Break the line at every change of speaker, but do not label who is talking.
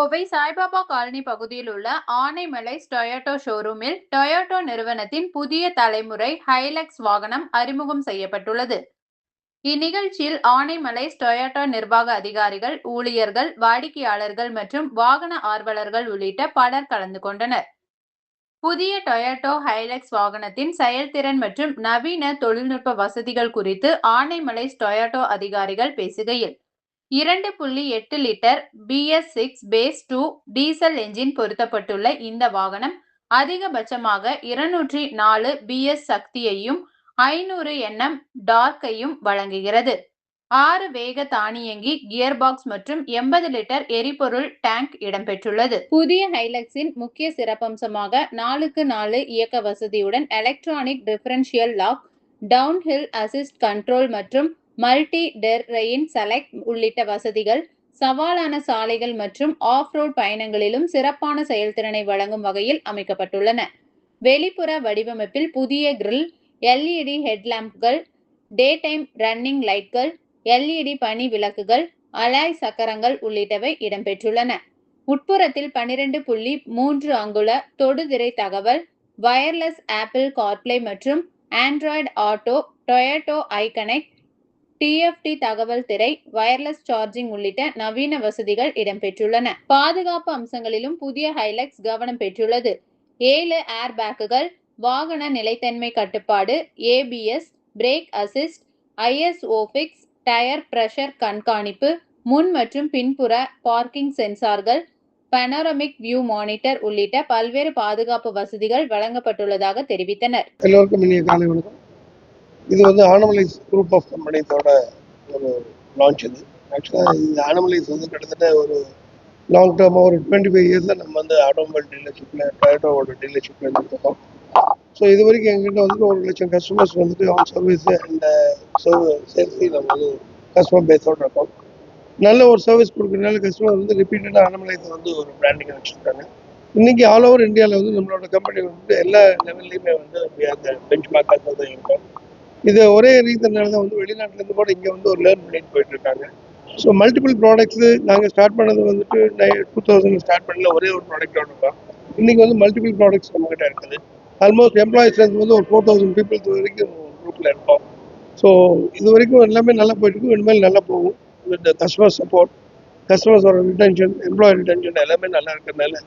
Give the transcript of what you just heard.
Kovai Saibaba colony பகுதியில் உள்ள Anamallais Toyota ஷோரூமில் டொயோட்டோ நிறுவனத்தின் புதிய தலைமுறை ஹைலக்ஸ் வாகனம் அறிமுகம் செய்யப்பட்டுள்ளது. இந்நிகழ்ச்சியில் ஆனைமலைஸ் டொயோட்டோ நிர்வாக அதிகாரிகள், ஊழியர்கள், வாடிக்கையாளர்கள் மற்றும் வாகன ஆர்வலர்கள் உள்ளிட்ட பலர் கலந்து கொண்டனர். புதிய டொயோட்டோ ஹைலக்ஸ் வாகனத்தின் செயல்திறன் மற்றும் நவீன தொழில்நுட்ப வசதிகள் குறித்து ஆனைமலைஸ் டொயோட்டோ அதிகாரிகள் பேசுகையில், 2.8 litre BS6 phase 2 diesel engine பொருத்தப்பட்டுள்ள இந்த வாகனம் அதிகபட்சமாக 204 BS சக்தியையும் 500 Nm டார்க்கையும் வழங்குகிறது. 6 வேக தானியங்கி கியர் பாக்ஸ் மற்றும் 80 லிட்டர் எரிபொருள் டேங்க் இடம்பெற்றுள்ளது. புதிய ஹைலக்ஸின் முக்கிய சிறப்பம்சமாக 4x4 இயக்க வசதியுடன் electronic differential lock, downhill assist control மற்றும் மல்டி டெர்ரெயின் செலக்ட் உள்ளிட்ட வசதிகள் சவாலான சாலைகள் மற்றும் ஆஃப்-ரோட் பயணங்களிலும் சிறப்பான செயல்திறனை வழங்கும் வகையில் அமைக்கப்பட்டுள்ளன. வெளிப்புற வடிவமைப்பில் புதிய கிரில், LED ஹெட்லாம்புகள், டே டைம் ரன்னிங் லைட்கள், LED பனி விளக்குகள், அலாய் சக்கரங்கள் உள்ளிட்டவை இடம்பெற்றுள்ளன. உட்புறத்தில் 12.3 அங்குல தொடுதிரை தகவல், வயர்லெஸ் ஆப்பிள் கார்ப்ளே மற்றும் ஆண்ட்ராய்டு ஆட்டோ, டொயோட்டோ ஐகனெக்ட், TFT தகவல் திரை, வயர்லெஸ் சார்ஜிங் உள்ளிட்ட நவீன வசதிகள் இடம்பெற்றுள்ளன. பாதுகாப்பு அம்சங்களிலும் புதிய ஹைலக்ஸ் கவனம் பெற்றுள்ளது. 7 ஏர் பேக்குகள், வாகன நிலைத்தன்மை கட்டுப்பாடு, ABS, brake assist, ISOFIX, tyre pressure கண்காணிப்பு, முன் மற்றும் பின்புற பார்க்கிங் சென்சார்கள், பனோரமிக் வியூ மானிட்டர் உள்ளிட்ட பல்வேறு பாதுகாப்பு வசதிகள் வழங்கப்பட்டுள்ளதாக தெரிவித்தனர்.
எல்லோருக்கும் இனிய காலை வணக்கம். இது ஆனமலைஸ் குரூப் ஆஃப் கம்பெனிஸோட ஒரு லான்ச். இது ஆக்சுவலாக இந்த ஆனமலைஸ் கிட்டத்தட்ட ஒரு லாங் டேர்மாக ஒரு 25 இயர்ஸாக நம்ம ஆட்டோமொபைல் டீலர்ஷிப்பில் டொயோட்டோவோட டீலர்ஷிப்பில் இருந்துருக்கோம். ஸோ இது வரைக்கும் எங்கிட்ட 1,00,000 கஸ்டமர்ஸ் ஆன் சர்வீஸ் அண்ட் சேல்ஸையும் நம்ம கஸ்டமர் பேஸோடு இருக்கோம். நல்ல ஒரு சர்வீஸ் கொடுக்குறதுனால கஸ்டமர் ரிப்பீட்டடாக ஆனமலைஸை ஒரு பிராண்டிங்காக வச்சுருக்காங்க. இன்றைக்கி ஆல் ஓவர் இந்தியாவில் நம்மளோட கம்பெனி எல்லா லெவல்லையுமே பெஞ்ச் மார்க்காக தான் இருக்கும். இது ஒரே ரீசன்னால தான் வெளிநாட்டிலேருந்து கூட இங்கே ஒரு லேர்ன் பண்ணிட்டு போயிட்டு இருக்காங்க. ஸோ மல்டிபிள் ப்ராடக்ட்ஸு நாங்கள் ஸ்டார்ட் பண்ணது 2000 ஸ்டார்ட் பண்ணல ஒரே ஒரு ப்ராடக்டோட இருக்கோம். இன்றைக்கி மல்டிபிள் ப்ராடக்ட்ஸ் நம்மகிட்ட இருக்குது. ஆல்மோஸ்ட் எம்ப்ளாயிஸ் ஒரு 4000 பீப்புள்ஸ் வரைக்கும் குரூப்பில் இருக்கோம். ஸோ இது வரைக்கும் எல்லாமே நல்லா போயிட்டு இருக்கும். இனிமேல் நல்லா போகும். வித் கஸ்டமர் சப்போர்ட், கஸ்டமர்ஸோட ரிட்டென்ஷன், எம்ப்ளாயி ரிட்டென்ஷன் எல்லாமே நல்லா இருக்கிறதுனால